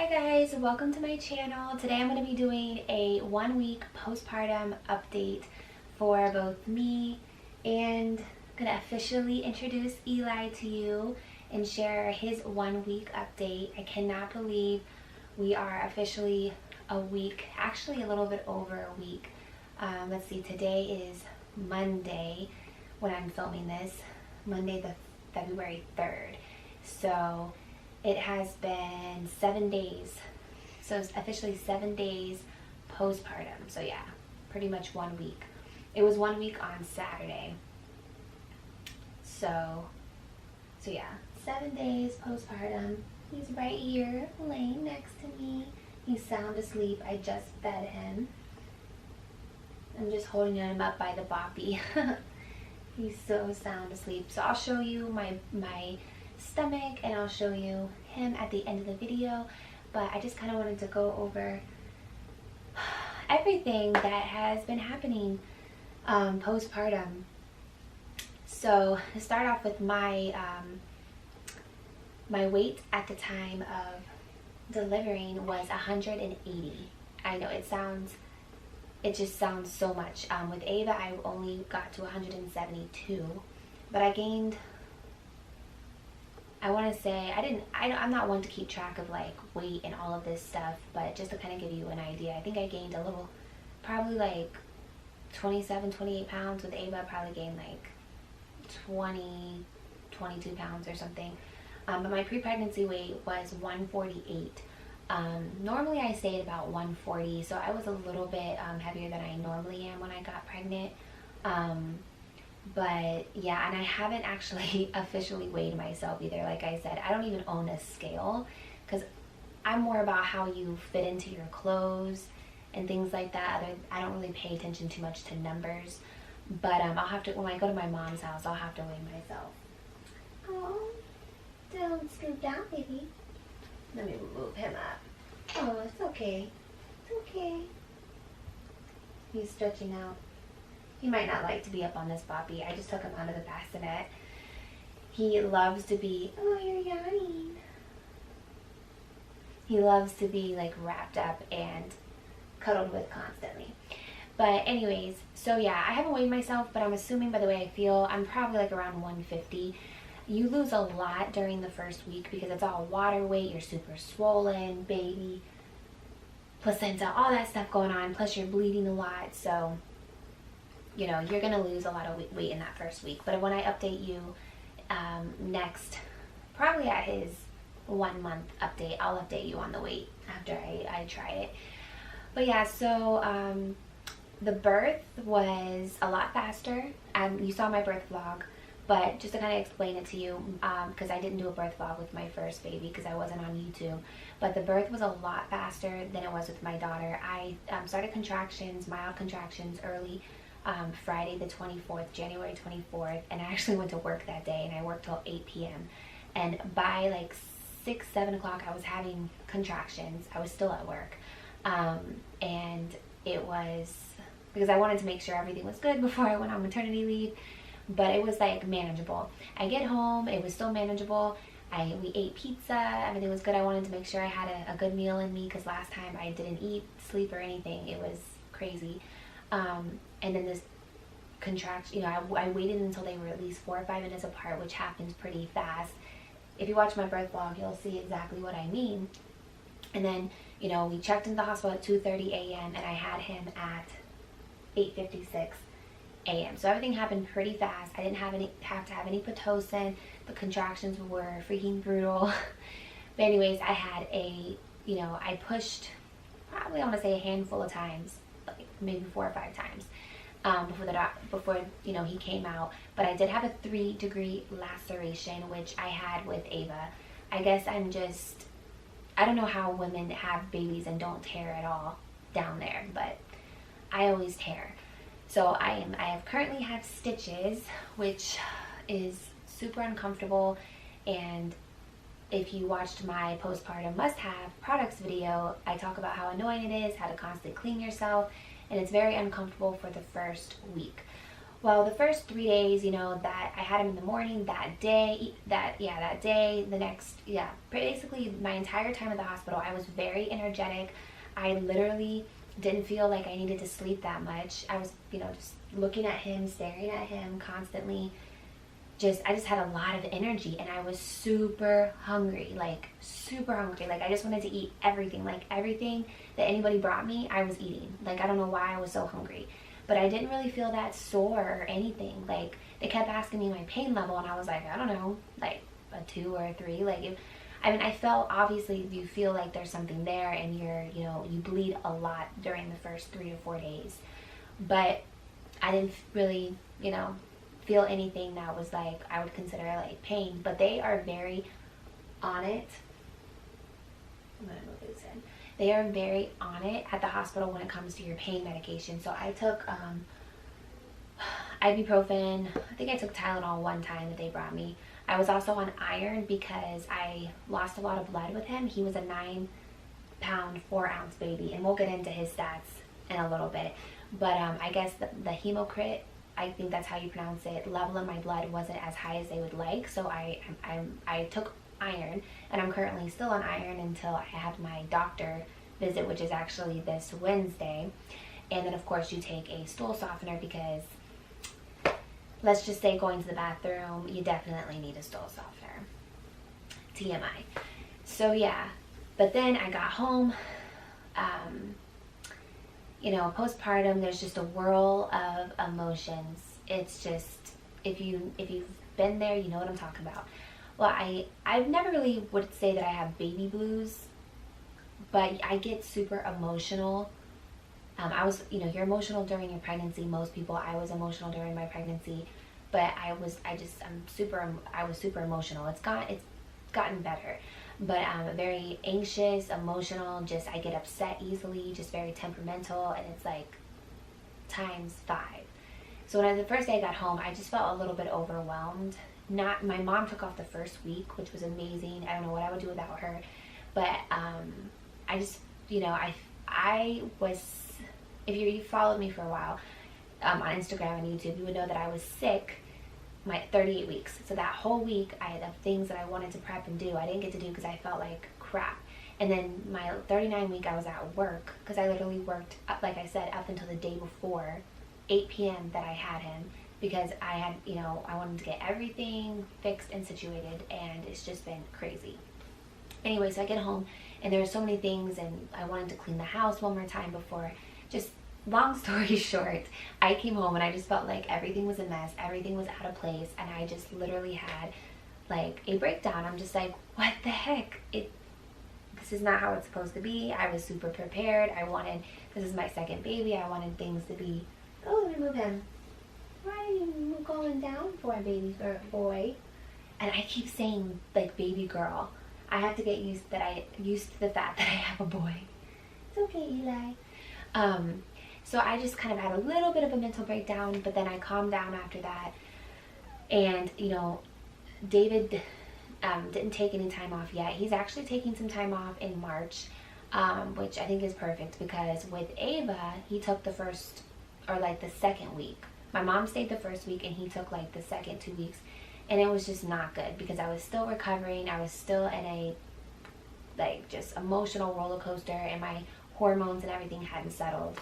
Hi guys, welcome to my channel. Today I'm going to be doing a 1-week postpartum update for both me and I'm going to officially introduce Eli to you and share his 1-week update. I cannot believe we are officially a week, actually a little bit over a week. Let's see, today is Monday when I'm filming this, Monday the February 3rd. So it has been 7 days. So it's officially 7 days postpartum. So yeah, pretty much 1 week. It was 1 week on Saturday. So yeah, 7 days postpartum. He's right here laying next to me. He's sound asleep. I just fed him. I'm just holding him up by the boppy. He's so sound asleep. So I'll show you my stomach and I'll show you him at the end of the video, but I just kind of wanted to go over everything that has been happening postpartum. So to start off with my my weight at the time of delivering was 180. I know it just sounds so much. With Ava I only got to 172, but I gained, I want to say, I'm not one to keep track of like weight and all of this stuff, but just to kind of give you an idea, I think I gained a little, probably like 27, 28 pounds. With Ava, I probably gained like 20, 22 pounds or something. But my pre-pregnancy weight was 148. Normally I stay at about 140, so I was a little bit heavier than I normally am when I got pregnant. But yeah, and I haven't actually officially weighed myself either. Like I said, I don't even own a scale because I'm more about how you fit into your clothes and things like that. I don't really pay attention too much to numbers. But I'll have to, when I go to my mom's house, I'll have to weigh myself. Oh, don't scoot down, baby. Let me move him up. Oh, it's okay. It's okay. He's stretching out. He might not like to be up on this boppy. I just took him out of the bassinet. He loves to be, oh, you're yawning. He loves to be like wrapped up and cuddled with constantly. But anyways, so yeah, I haven't weighed myself, but I'm assuming by the way I feel, I'm probably like around 150. You lose a lot during the first week because it's all water weight. You're super swollen, baby, placenta, all that stuff going on. Plus you're bleeding a lot. So you know, you're going to lose a lot of weight in that first week. But when I update you next, probably at his 1 month update, I'll update you on the weight after I try it. But yeah, so the birth was a lot faster. You saw my birth vlog, but just to kind of explain it to you, because I didn't do a birth vlog with my first baby because I wasn't on YouTube. But the birth was a lot faster than it was with my daughter. I started contractions, mild contractions early. Friday the 24th, January 24th, and I actually went to work that day, and I worked till 8 p.m. And by like 6, 7 o'clock, I was having contractions. I was still at work. And it was because I wanted to make sure everything was good before I went on maternity leave, but it was like manageable. I get home, it was still manageable. We ate pizza, everything was good. I wanted to make sure I had a good meal in me because last time I didn't eat, sleep, or anything. It was crazy. And then this contraction, you know, I waited until they were at least 4 or 5 minutes apart, which happens pretty fast. If you watch my birth vlog, you'll see exactly what I mean. And then, you know, we checked into the hospital at 2:30 a.m. and I had him at 8:56 a.m. So everything happened pretty fast. I didn't have to have any Pitocin. The contractions were freaking brutal. But anyways, I had I pushed probably, I want to say, a handful of times, like maybe 4 or 5 times. Before you know, he came out. But I did have a 3-degree laceration, which I had with Ava. I guess I don't know how women have babies and don't tear at all down there, but I always tear. So I currently have stitches, which is super uncomfortable. And if you watched my postpartum must-have products video, I talk about how annoying it is, how to constantly clean yourself, and it's very uncomfortable for the first week. Well, the first 3 days, you know, that I had him in the morning, that day, the next, basically my entire time at the hospital, I was very energetic. I literally didn't feel like I needed to sleep that much. I was, you know, just looking at him, staring at him constantly. I just had a lot of energy, and I was super hungry, like super hungry. Like I just wanted to eat everything, like everything that anybody brought me, I was eating. Like I don't know why I was so hungry, but I didn't really feel that sore or anything. Like they kept asking me my pain level, and I was like, I don't know, like a 2 or a 3. I felt, obviously you feel like there's something there, and you bleed a lot during the first 3 to 4 days, but I didn't really, feel anything that was like I would consider like pain. But they are very on it. I'm gonna move this in. They are very on it at the hospital when it comes to your pain medication. So I took ibuprofen. I think I took Tylenol one time that they brought me. I was also on iron because I lost a lot of blood with him. He was a 9-pound, 4-ounce baby, and we'll get into his stats in a little bit. But I guess the hemocrit, I think that's how you pronounce it, level in my blood wasn't as high as they would like. So I took iron, and I'm currently still on iron until I have my doctor visit, which is actually this Wednesday. And then of course you take a stool softener because, let's just say, going to the bathroom, you definitely need a stool softener. TMI. So yeah, but then I got home. Postpartum, there's just a whirl of emotions. It's just, if you've been there, you know what I'm talking about. Well, I've never really would say that I have baby blues, but I get super emotional. You're emotional during your pregnancy. Most people, I was emotional during my pregnancy, but I was super emotional. It's gotten better, but I'm very anxious, emotional, I get upset easily, just very temperamental, and it's like times 5. So the first day I got home, I just felt a little bit overwhelmed. My mom took off the first week, which was amazing. I don't know what I would do without her, but I just, I was, if you followed me for a while on Instagram and YouTube, you would know that I was sick my 38 weeks. So that whole week I had things that I wanted to prep and do, I didn't get to do because I felt like crap. And then my 39 week, I was at work because I literally worked, like I said, up until the day before 8 p.m. that I had him, because I had, I wanted to get everything fixed and situated, and it's just been crazy. Anyway, so I get home and there were so many things, and I wanted to clean the house one more time before. Just long story short, I came home and I just felt like everything was a mess, everything was out of place, and I just literally had like a breakdown. I'm just like, what the heck? This is not how it's supposed to be. I was super prepared. This is my second baby. I wanted things to be, let me move him. Why are you going down for a baby boy? And I keep saying like baby girl. I have to get used to the fact that I have a boy. It's okay, Eli. So I just kind of had a little bit of a mental breakdown, but then I calmed down after that. And, David didn't take any time off yet. He's actually taking some time off in March, which I think is perfect, because with Ava, he took the first, or like the second week. My mom stayed the first week and he took like the second 2 weeks. And it was just not good because I was still recovering. I was still in a just emotional roller coaster, and my hormones and everything hadn't settled.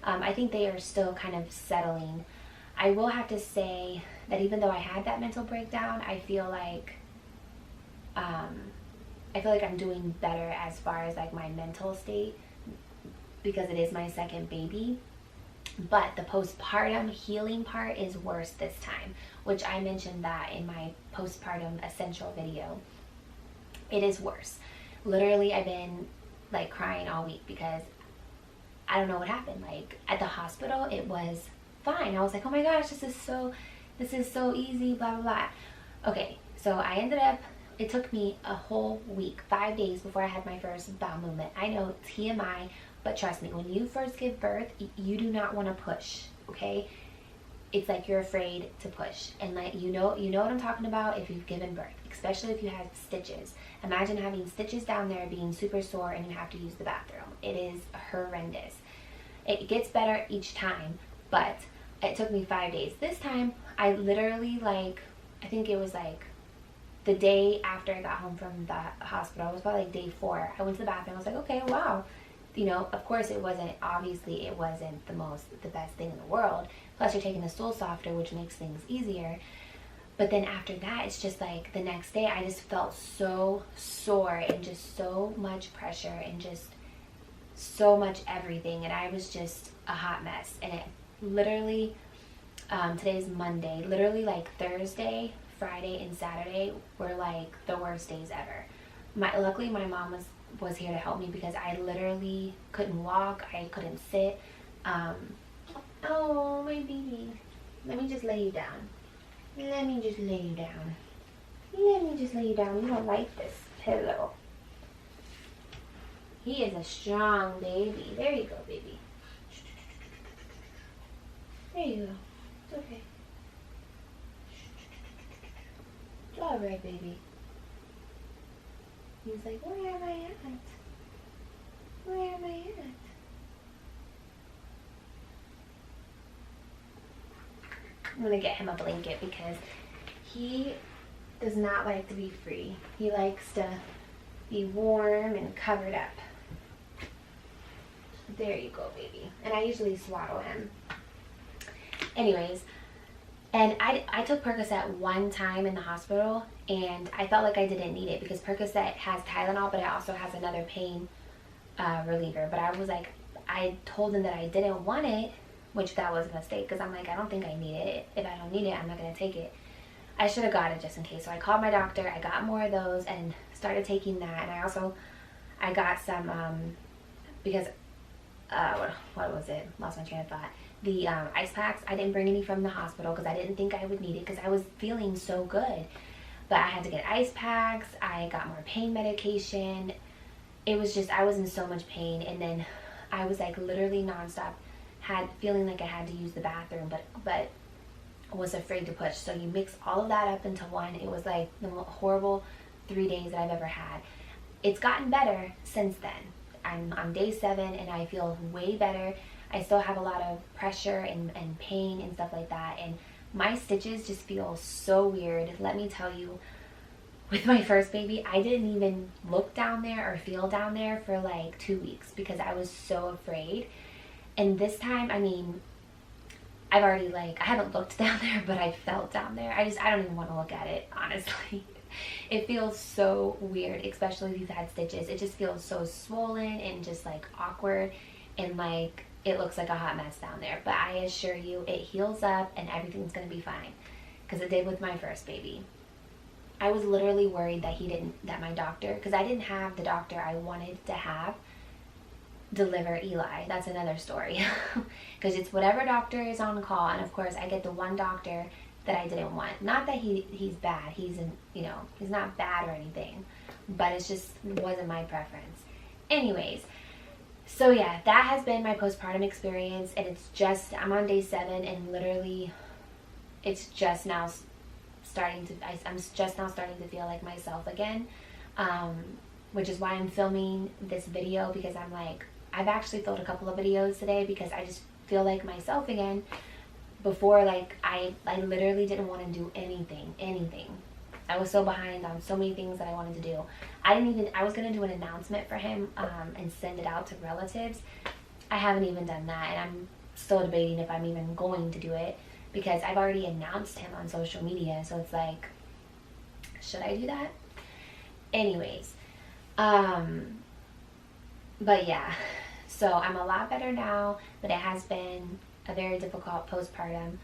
I think they are still kind of settling. I will have to say that even though I had that mental breakdown, I feel like I'm doing better as far as like my mental state, because it is my second baby. But the postpartum healing part is worse this time, which I mentioned that in my postpartum essential video. It is worse. Literally, I've been like crying all week because I don't know what happened. Like at the hospital, it was fine. I was like, oh my gosh, this is so easy, blah, blah, blah. Okay, so I ended up, it took me a whole week, 5 days before I had my first bowel movement. I know, TMI, but trust me, when you first give birth, you do not want to push, okay? It's like you're afraid to push. And like, you know what I'm talking about if you've given birth, especially if you had stitches. Imagine having stitches down there, being super sore, and you have to use the bathroom. It is horrendous. It gets better each time, but it took me 5 days. This time, I literally, like, I think it was like the day after I got home from the hospital. It was probably like day 4. I went to the bathroom. I was like, okay, wow. You know, of course obviously it wasn't the best thing in the world. Plus you're taking the stool softer, which makes things easier. But then after that, it's just like the next day, I just felt so sore and just so much pressure and just so much everything. And I was just a hot mess. And it literally, today's Monday, literally like Thursday, Friday, and Saturday were like the worst days ever. Luckily my mom was here to help me because I literally couldn't walk. I couldn't sit. Oh, my baby. Let me just lay you down. Let me just lay you down. Let me just lay you down. You don't like this pillow. He is a strong baby. There you go, baby. There you go. It's okay. It's all right, baby. He's like, where am I at? Where am I at? I'm gonna get him a blanket because he does not like to be free. He likes to be warm and covered up. There you go, baby. And I usually swaddle him. Anyways, and I took Percocet one time in the hospital, and I felt like I didn't need it because Percocet has Tylenol, but it also has another pain reliever. But I was like, I told him that I didn't want it, which that was a mistake because I'm like, I don't think I need it. If I don't need it, I'm not going to take it. I should have got it just in case. So I called my doctor. I got more of those and started taking that. And I got some, because, what was it? Lost my train of thought. The ice packs, I didn't bring any from the hospital because I didn't think I would need it because I was feeling so good. But I had to get ice packs. I got more pain medication. It was just, I was in so much pain. And then I was like literally nonstop, feeling like I had to use the bathroom, but was afraid to push. So you mix all of that up into one. It was like the most horrible 3 days that I've ever had. It's gotten better since then. I'm on day 7 and I feel way better. I still have a lot of pressure and pain and stuff like that. And my stitches just feel so weird. Let me tell you, with my first baby, I didn't even look down there or feel down there for like 2 weeks because I was so afraid. And this time, I mean, I haven't looked down there, but I felt down there. I don't even want to look at it, honestly. It feels so weird, especially if you've had stitches. It just feels so swollen and just like awkward, and like it looks like a hot mess down there. But I assure you, it heals up and everything's going to be fine, because it did with my first baby. I was literally worried that my doctor, because I didn't have the doctor I wanted to have deliver Eli. That's another story. Because it's whatever doctor is on call, and of course I get the one doctor that I didn't want. Not that he's bad. He's not bad or anything, but it's just wasn't my preference. Anyways, so yeah, that has been my postpartum experience, and I'm on day 7, and literally it's just now starting to feel like myself again, which is why I'm filming this video, because I'm like, I've actually filmed a couple of videos today because I just feel like myself again. Before, like, I literally didn't want to do anything. I was so behind on so many things that I wanted to do. I was going to do an announcement for him and send it out to relatives. I haven't even done that, and I'm still debating if I'm even going to do it because I've already announced him on social media, so it's like, should I do that? Anyways, but yeah, so I'm a lot better now, but it has been a very difficult postpartum.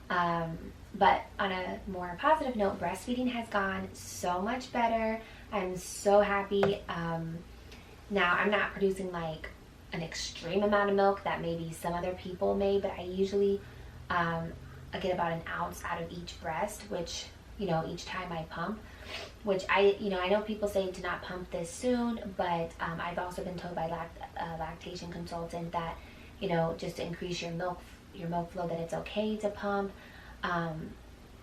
But on a more positive note, breastfeeding has gone so much better. I'm so happy. Now I'm not producing like an extreme amount of milk that maybe some other people may, but I usually I get about an ounce out of each breast, which, each time I pump, which I know people say to not pump this soon, but I've also been told by a lactation consultant that, just to increase your milk flow, that it's okay to pump.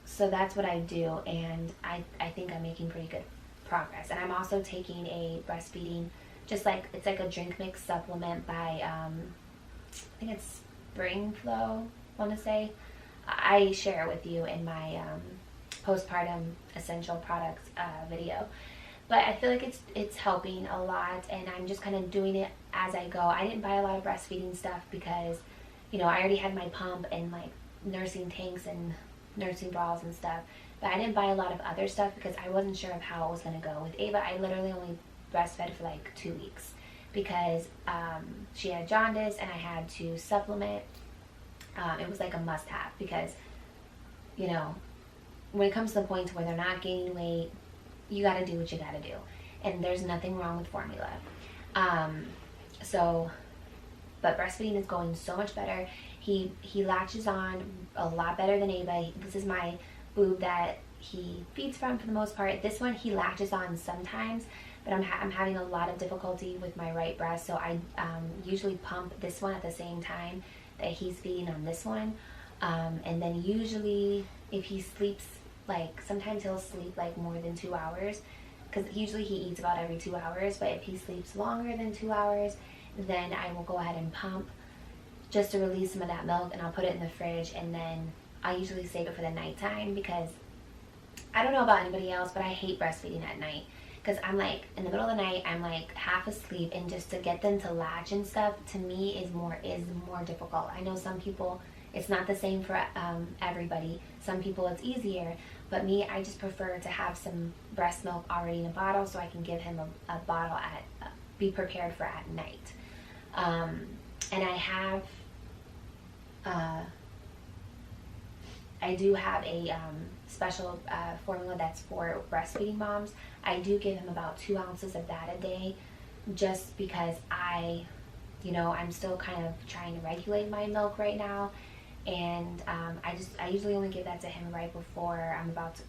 So that's what I do, and I think I'm making pretty good progress. And I'm also taking a breastfeeding, it's like a drink mix supplement by, I think it's Spring Flow. want to say. I share it with you in my postpartum essential products video. But I feel like it's helping a lot, and I'm just kind of doing it as I go. I didn't buy a lot of breastfeeding stuff because, you know, I already had my pump and like nursing tanks and nursing bras and stuff. But I didn't buy a lot of other stuff because I wasn't sure of how it was going to go. With Ava, I literally only breastfed for like 2 weeks because she had jaundice and I had to supplement. It was like a must-have because, you know, when it comes to the point where they're not gaining weight, you got to do what you got to do, and there's nothing wrong with formula. But breastfeeding is going so much better. He latches on a lot better than Ava. This is my boob that he feeds from for the most part. This one he latches on sometimes, but I'm having a lot of difficulty with my right breast, so I usually pump this one at the same time that he's feeding on this one. And then usually if he sleeps, like sometimes he'll sleep like more than 2 hours, because usually he eats about every 2 hours, but if he sleeps longer than 2 hours, then I will go ahead and pump just to release some of that milk, and I'll put it in the fridge, and then I usually save it for the nighttime because I don't know about anybody else, but I hate breastfeeding at night because I'm like in the middle of the night, I'm like half asleep, and just to get them to latch and stuff to me is more difficult. I know some people it's not the same for everybody. Some people it's easier, but me, I just prefer to have some breast milk already in a bottle so I can give him a bottle be prepared for at night. And I do have a special formula that's for breastfeeding moms. I do give him about 2 ounces of that a day, just because I'm still kind of trying to regulate my milk right now, and I usually only give that to him right before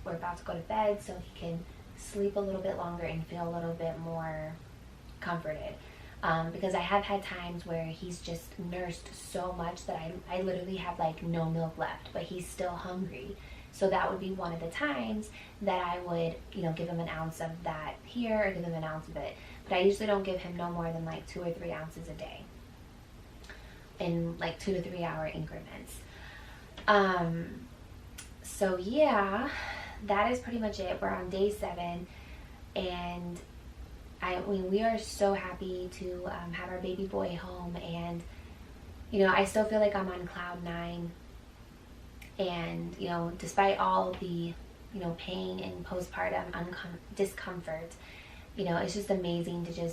we're about to go to bed, so he can sleep a little bit longer and feel a little bit more comforted. Because I have had times where he's just nursed so much that I literally have like no milk left, but he's still hungry. So that would be one of the times that I would, give him an ounce of that here or give him an ounce of it. But I usually don't give him no more than like 2 or 3 ounces a day in like 2 to 3 hour increments. So yeah, that is pretty much it. We're on day 7, and we are so happy to have our baby boy home, and I still feel like I'm on cloud 9, and despite all the pain and postpartum discomfort, it's just amazing to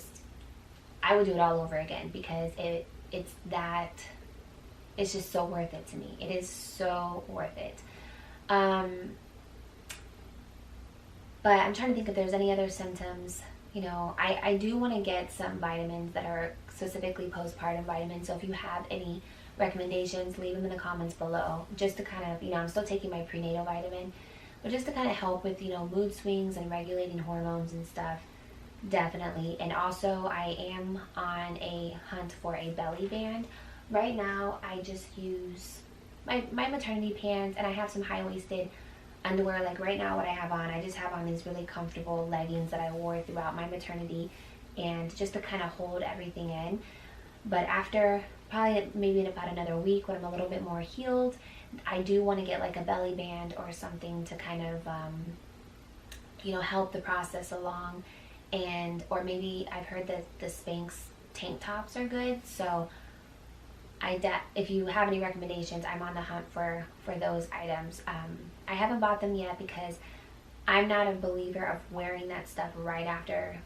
I would do it all over again, because it's just so worth it to me. It is so worth it. But I'm trying to think if there's any other symptoms. I do want to get some vitamins that are specifically postpartum vitamins. So if you have any recommendations, leave them in the comments below. Just to kind of, I'm still taking my prenatal vitamin, but just to kind of help with, mood swings and regulating hormones and stuff, definitely. And also, I am on a hunt for a belly band. Right now, I just use my maternity pants, and I have some high-waisted underwear. Like right now, what I have on, I just have on these really comfortable leggings that I wore throughout my maternity, and just to kind of hold everything in. But after probably maybe in about another week, when I'm a little bit more healed, I do want to get like a belly band or something to kind of help the process along. And or maybe I've heard that the Spanx tank tops are good, so if you have any recommendations, I'm on the hunt for those items. I haven't bought them yet because I'm not a believer of wearing that stuff right after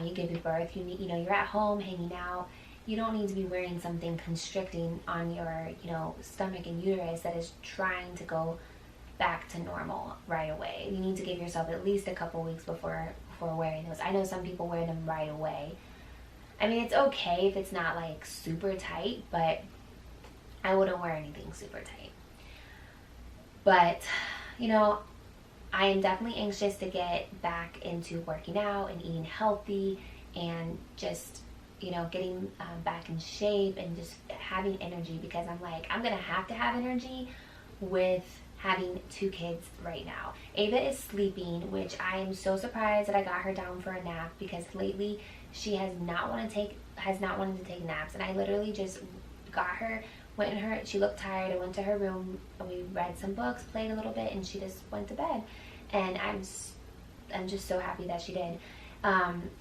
you give birth. You're at home hanging out. You don't need to be wearing something constricting on your stomach and uterus that is trying to go back to normal right away. You need to give yourself at least a couple weeks before wearing those. I know some people wear them right away. I mean, it's okay if it's not like super tight, but I wouldn't wear anything super tight. But, I am definitely anxious to get back into working out and eating healthy, and just, getting back in shape and just having energy, because I'm like, I'm going to have energy with having 2 kids right now. Ava is sleeping, which I am so surprised that I got her down for a nap, because lately she has not wanted to take naps, and I literally just got her she looked tired. I went to her room and we read some books, played a little bit, and she just went to bed. And I'm just so happy that she did.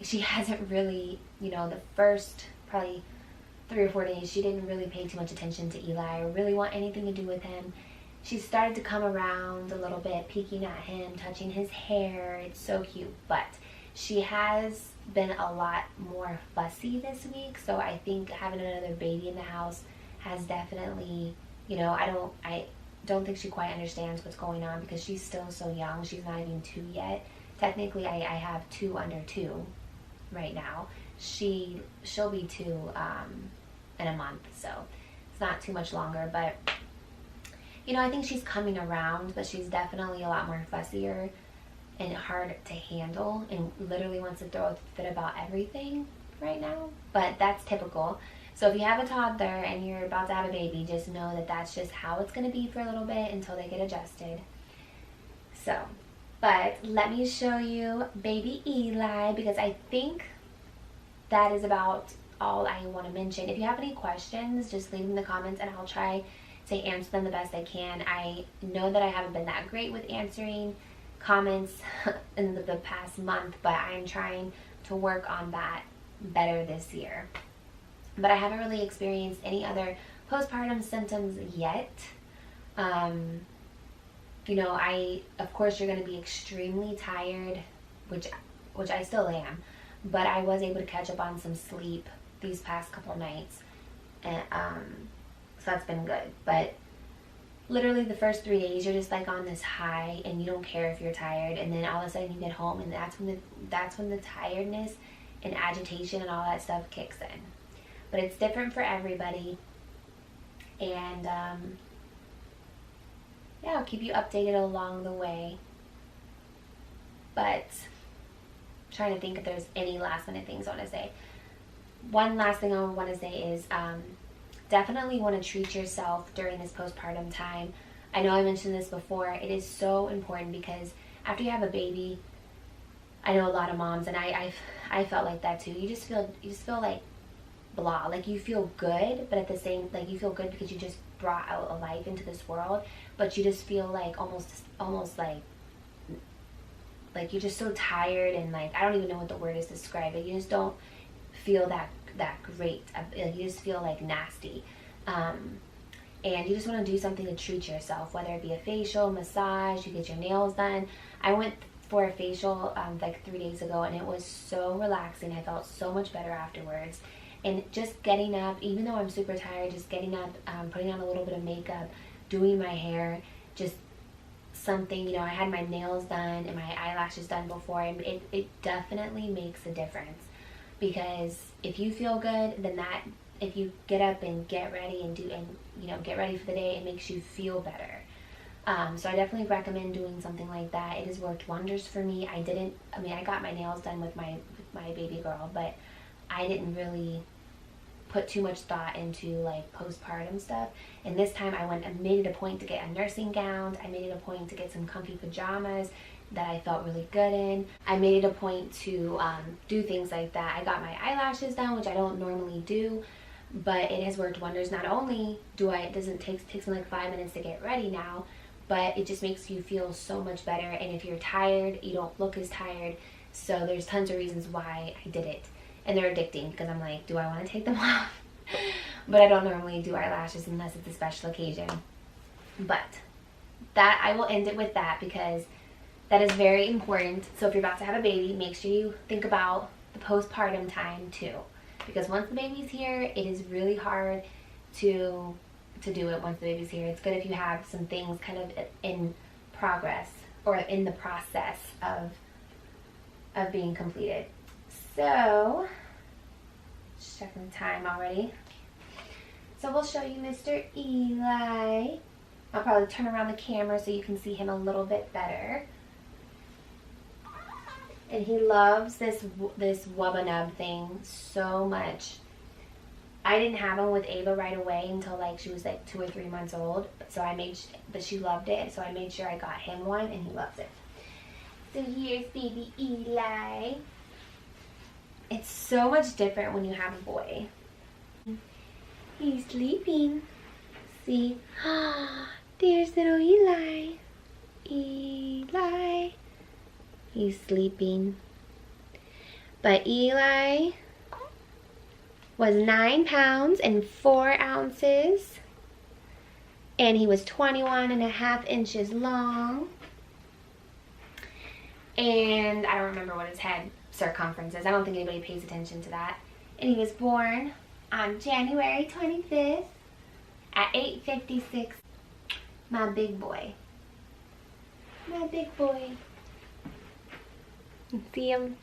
She hasn't really, you know, the first probably 3 or 4 days, she didn't really pay too much attention to Eli or really want anything to do with him. She started to come around a little bit, peeking at him, touching his hair. It's so cute. But she has been a lot more fussy this week, so I think having another baby in the house has definitely, you know, I don't think she quite understands what's going on because she's still so young. She's not even 2 yet. Technically, I have 2 under 2 right now. She'll be 2 in a month, so it's not too much longer. But you know, I think she's coming around, but she's definitely a lot more fussier and hard to handle, and literally wants to throw a fit about everything right now. But that's typical. So if you have a toddler and you're about to have a baby, just know that that's just how it's going to be for a little bit until they get adjusted. So, but let me show you baby Eli, because I think that is about all I want to mention. If you have any questions, just leave them in the comments and I'll try to answer them the best I can. I know that I haven't been that great with answering comments in the past month, but I'm trying to work on that better this year. But I haven't really experienced any other postpartum symptoms yet. You know, of course you're going to be extremely tired, which I still am, but I was able to catch up on some sleep these past couple nights, and so that's been good. But literally the first 3 days you're just like on this high and you don't care if you're tired, and then all of a sudden you get home and that's when the tiredness and agitation and all that stuff kicks in. But it's different for everybody, and yeah, I'll keep you updated along the way. But I'm trying to think if there's any last minute things I want to say. One last thing I want to say is definitely want to treat yourself during this postpartum time. I know I mentioned this before. It is so important because after you have a baby, I know a lot of moms, and I felt like that too. You just feel like blah, like you feel good, but at the same, like you feel good because you just brought out a life into this world, but you just feel like almost like you're just so tired, and like I don't even know what the word is to describe it. You just don't feel that great. Like you just feel like nasty, and you just want to do something to treat yourself, whether it be a facial, massage, you get your nails done. I went for a facial like 3 days ago, and it was so relaxing. I felt so much better afterwards. And just getting up, even though I'm super tired, just getting up, putting on a little bit of makeup, doing my hair, just something, you know, I had my nails done and my eyelashes done before, and it definitely makes a difference. Because if you feel good, then if you get up and get ready and get ready for the day, it makes you feel better. So I definitely recommend doing something like that. It has worked wonders for me. I got my nails done with my baby girl, but I didn't really put too much thought into like postpartum stuff. And this time I made it a point to get a nursing gown. I made it a point to get some comfy pajamas that I felt really good in. I made it a point to do things like that. I got my eyelashes done, which I don't normally do, but it has worked wonders. Not only takes me like 5 minutes to get ready now, but it just makes you feel so much better. And if you're tired, you don't look as tired. So there's tons of reasons why I did it. And they're addicting because I'm like, do I want to take them off? But I don't normally do eyelashes unless it's a special occasion. But that, I will end it with that because that is very important. So if you're about to have a baby, make sure you think about the postpartum time too. Because once the baby's here, it is really hard to do it once the baby's here. It's good if you have some things kind of in progress or in the process of being completed. So, just checking the time already. So we'll show you Mr. Eli. I'll probably turn around the camera so you can see him a little bit better. And he loves this Wubba Nub thing so much. I didn't have him with Ava right away until like she was like 2 or 3 months old. But she loved it, so I made sure I got him one, and he loves it. So here's baby Eli. It's so much different when you have a boy. He's sleeping. See? There's little Eli. Eli. He's sleeping. But Eli was 9 pounds and 4 ounces. And he was 21.5 inches long. And I don't remember what his head circumference is. I don't think anybody pays attention to that. And he was born on January 25th at 8:56. My big boy. My big boy. See him?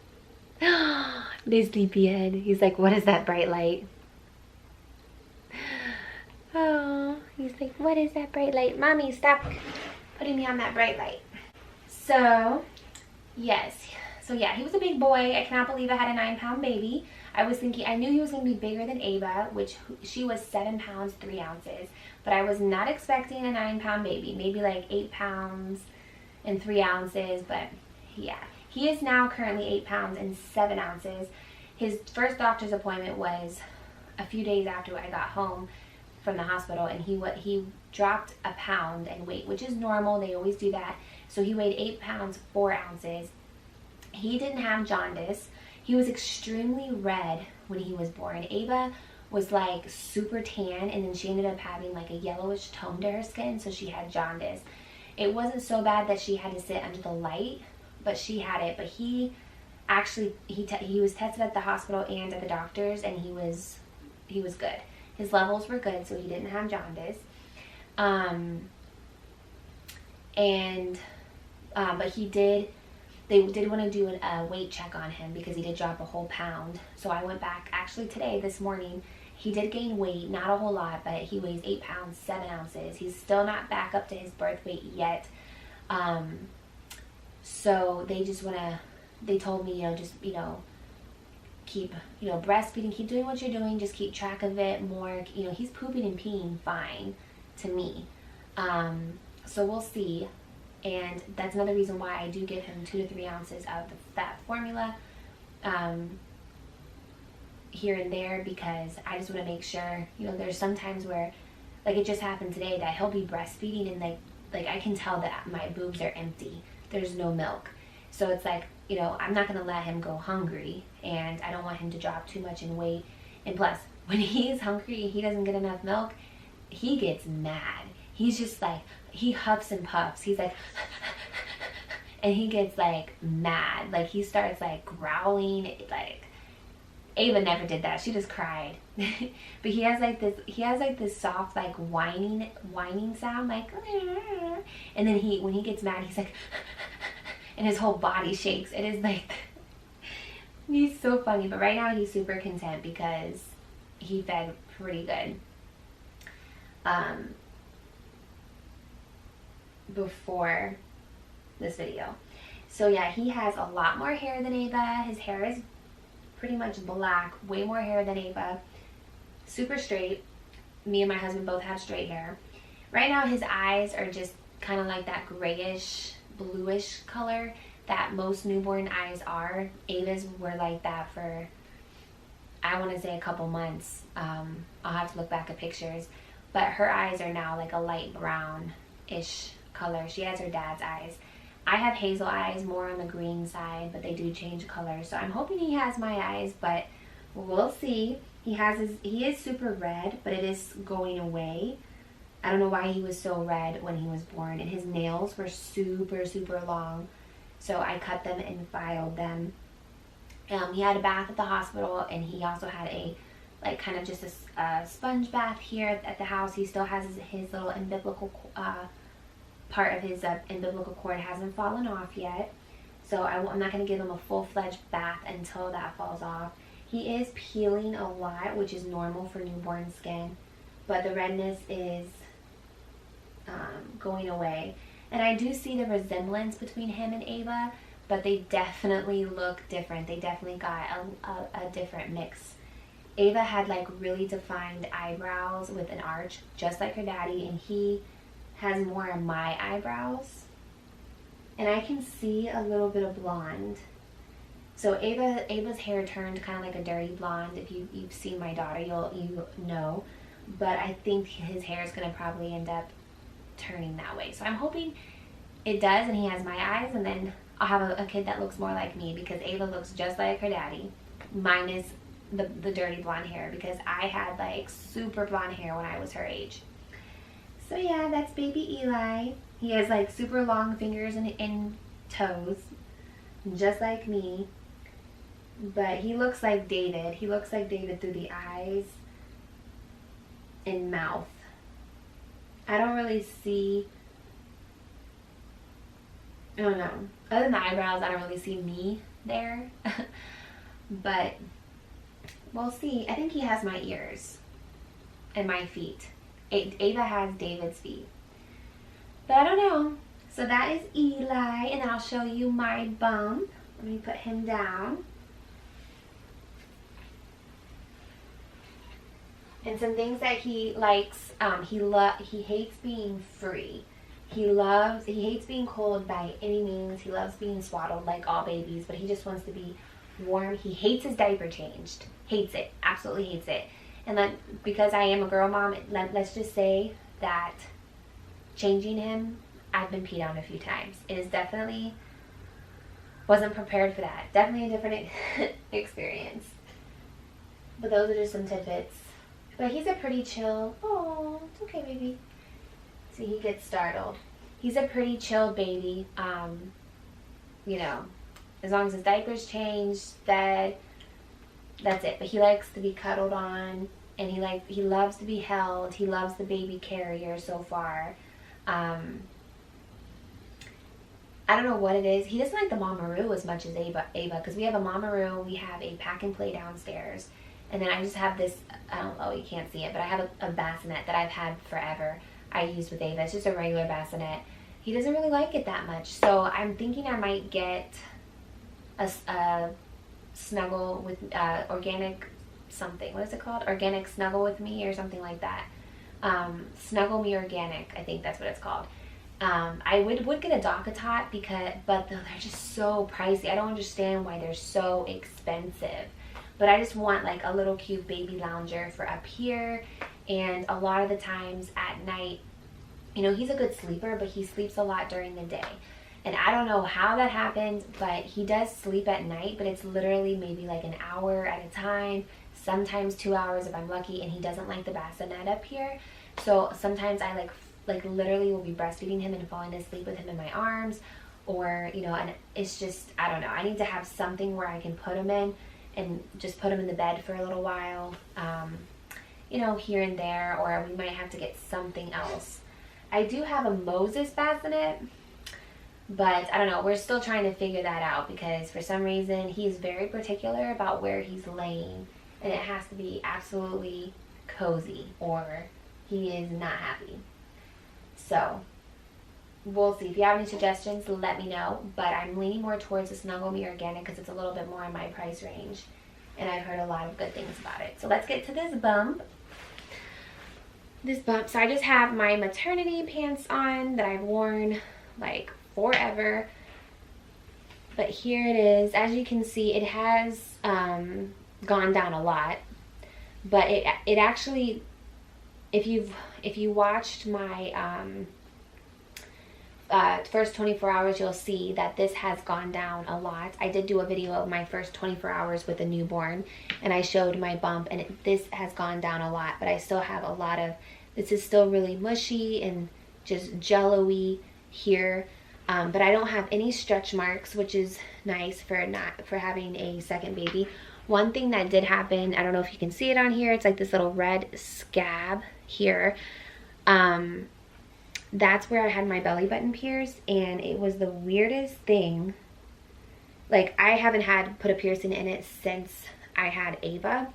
This sleepyhead. He's like, what is that bright light? Oh, he's like, what is that bright light? Mommy, stop putting me on that bright light. So, yes. So yeah, he was a big boy. I cannot believe I had a 9-pound baby. I was thinking, I knew he was going to be bigger than Ava, which she was 7 pounds, 3 ounces. But I was not expecting a 9-pound baby. Maybe like 8 pounds and 3 ounces. But yeah, he is now currently 8 pounds and 7 ounces. His first doctor's appointment was a few days after I got home from the hospital, and he dropped a pound in weight, which is normal. They always do that. So he weighed 8 pounds, 4 ounces. He didn't have jaundice. He was extremely red when he was born. Ava was like super tan, and then she ended up having like a yellowish tone to her skin, so she had jaundice. It wasn't so bad that she had to sit under the light, but she had it. But he actually, he was tested at the hospital and at the doctor's, and he was good. His levels were good, so he didn't have jaundice. But they did want to do a weight check on him because he did drop a whole pound. So I went back actually today, this morning. He did gain weight, not a whole lot, but he weighs 8 pounds, 7 ounces. He's still not back up to his birth weight yet. So they told me, just, keep, breastfeeding, keep doing what you're doing, just keep track of it more. He's pooping and peeing fine to me. So we'll see. And that's another reason why I do give him 2 to 3 ounces of the fat formula here and there, because I just want to make sure, there's some times where, like it just happened today, that he'll be breastfeeding and like I can tell that my boobs are empty. There's no milk. So it's like, I'm not going to let him go hungry, and I don't want him to drop too much in weight. And plus, when he's hungry and he doesn't get enough milk, he gets mad. He's just like, he huffs and puffs. He's like, and he gets like mad. Like he starts like growling. Like Ava never did that. She just cried. But he has like this soft like whining sound, like, and then when he gets mad, he's like, and his whole body shakes. It is like, he's so funny. But right now he's super content because he fed pretty good. Before this video. So yeah, he has a lot more hair than Ava. His hair is pretty much black, way more hair than Ava. Super straight. Me and my husband both have straight hair. Right now his eyes are just kind of like that grayish, bluish color that most newborn eyes are. Ava's were like that for, I want to say, a couple months. I'll have to look back at pictures. But her eyes are now like a light brown-ish color. She has her dad's eyes. I have hazel eyes, more on the green side, but they do change color. So I'm hoping he has my eyes, but we'll see. He is super red, but it is going away. I don't know why he was so red when he was born, and his nails were super, super long. So I cut them and filed them. He had a bath at the hospital, and he also had kind of just a sponge bath here at the house. He still has his little umbilical part of his umbilical cord hasn't fallen off yet. So I'm not going to give him a full-fledged bath until that falls off. He is peeling a lot, which is normal for newborn skin, but the redness is going away. And I do see the resemblance between him and Ava, but they definitely look different. They definitely got a different mix. Ava had like really defined eyebrows with an arch, just like her daddy, and he has more of my eyebrows. And I can see a little bit of blonde. So Ava's hair turned kind of like a dirty blonde. If you've seen my daughter, you know. but I think his hair is going to probably end up turning that way. So I'm hoping it does and he has my eyes, and then I'll have a kid that looks more like me, because Ava looks just like her daddy, minus the dirty blonde hair, because I had like super blonde hair when I was her age. So yeah, that's baby Eli. He has like super long fingers and toes, just like me. But he looks like David. He looks like David through the eyes and mouth. I don't really see, I don't know. Other than the eyebrows, I don't really see me there. But we'll see. I think he has my ears and my feet. Ava has David's feet. But I don't know. So that is Eli, and then I'll show you my bump. Let me put him down. And some things that he likes, he hates being free. He hates being cold by any means. He loves being swaddled like all babies, but he just wants to be warm. He hates his diaper changed. Hates it. Absolutely hates it. And then, because I am a girl mom, let's just say that changing him, I've been peed on a few times. It is definitely, wasn't prepared for that. Definitely a different experience. But those are just some tidbits. But he's a pretty chill, oh, it's okay, baby. See, he gets startled. He's a pretty chill baby. You know, as long as his diaper's changed, that's it. But he likes to be cuddled on, and he loves to be held. He loves the baby carrier so far. I don't know what it is. He doesn't like the Mamaroo as much as Ava, because we have a Mamaroo, we have a pack and play downstairs, and then I just have this, I don't know, you can't see it, but I have a bassinet that I've had forever. I used with Ava. It's just a regular bassinet. He doesn't really like it that much, so I'm thinking I might get a snuggle with organic something. What is it called? Organic Snuggle with Me or something like that. Snuggle Me Organic, I think that's what it's called. I would get a DockATot, but they're just so pricey. I don't understand why they're so expensive. But I just want like a little cute baby lounger for up here. And a lot of the times at night, you know, he's a good sleeper, but he sleeps a lot during the day. And I don't know how that happens, but he does sleep at night, but it's literally maybe like an hour at a time, sometimes 2 hours if I'm lucky, and he doesn't like the bassinet up here. So sometimes I like literally will be breastfeeding him and falling asleep with him in my arms, or, you know, and it's just, I don't know. I need to have something where I can put him in and just put him in the bed for a little while, you know, here and there, or we might have to get something else. I do have a Moses bassinet, but I don't know. We're still trying to figure that out, because for some reason he's very particular about where he's laying, and it has to be absolutely cozy or he is not happy. So we'll see. If you have any suggestions, let me know. But I'm leaning more towards the Snuggle Me Organic because it's a little bit more in my price range, and I've heard a lot of good things about it. So let's get to this bump. So I just have my maternity pants on that I've worn like forever. But here it is. As you can see, it has gone down a lot. But it actually, if you watched my first 24 hours, you'll see that this has gone down a lot. I did do a video of my first 24 hours with a newborn, and I showed my bump, and this has gone down a lot, but I still have a lot of, this is still really mushy and just jello-y here, but I don't have any stretch marks, which is nice for having a second baby. One thing that did happen, I don't know if you can see it on here, it's like this little red scab here. That's where I had my belly button pierced, and it was the weirdest thing. Like, I haven't put a piercing in it since I had Ava.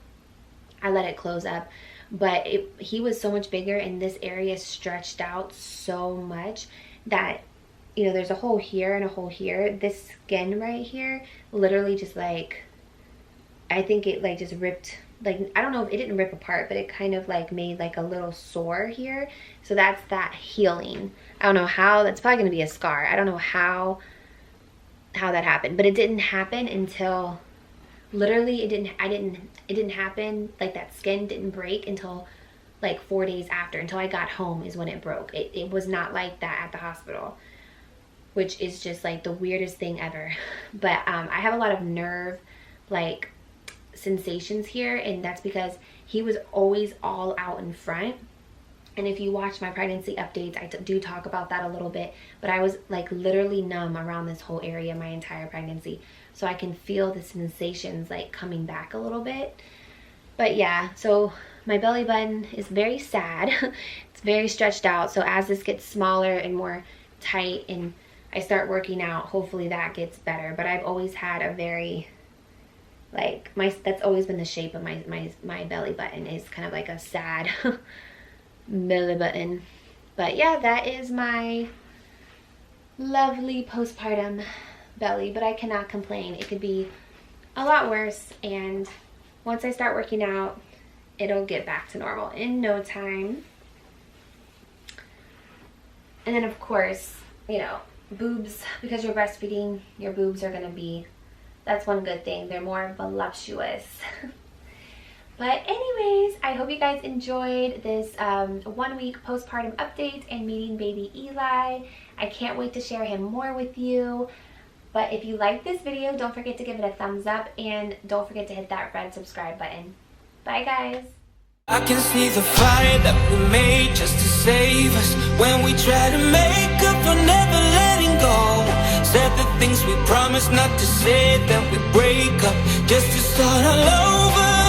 I let it close up, but he was so much bigger, and this area stretched out so much that, you know, there's a hole here and a hole here. This skin right here literally just like, I think it like just ripped, like, I don't know if it didn't rip apart, but it kind of like made like a little sore here. So that's that healing. I don't know how, that's probably gonna be a scar. I don't know how that happened, but it didn't happen until literally it didn't happen, like that skin didn't break until like 4 days after. Until I got home is when it broke. It was not like that at the hospital, which is just like the weirdest thing ever. But I have a lot of nerve like sensations here, and that's because he was always all out in front. And if you watch my pregnancy updates, I do talk about that a little bit, but I was like literally numb around this whole area my entire pregnancy. So I can feel the sensations like coming back a little bit. But yeah, so my belly button is very sad. It's very stretched out. So as this gets smaller and more tight and I start working out, hopefully that gets better. But I've always had a very, like, that's always been the shape of my belly button, is kind of like a sad belly button. But yeah, that is my lovely postpartum belly, but I cannot complain. It could be a lot worse, and once I start working out, it'll get back to normal in no time. And then of course, you know, boobs, because you're breastfeeding, your boobs are gonna be, that's one good thing, they're more voluptuous. But anyways, I hope you guys enjoyed this 1 week postpartum update and meeting baby Eli. I can't wait to share him more with you. But if you liked this video, don't forget to give it a thumbs up, and don't forget to hit that red subscribe button. Bye guys. I can see the fire that we made just to save us. When we try to make up for never letting go, said the things we promised not to say, then we break up just to start all over.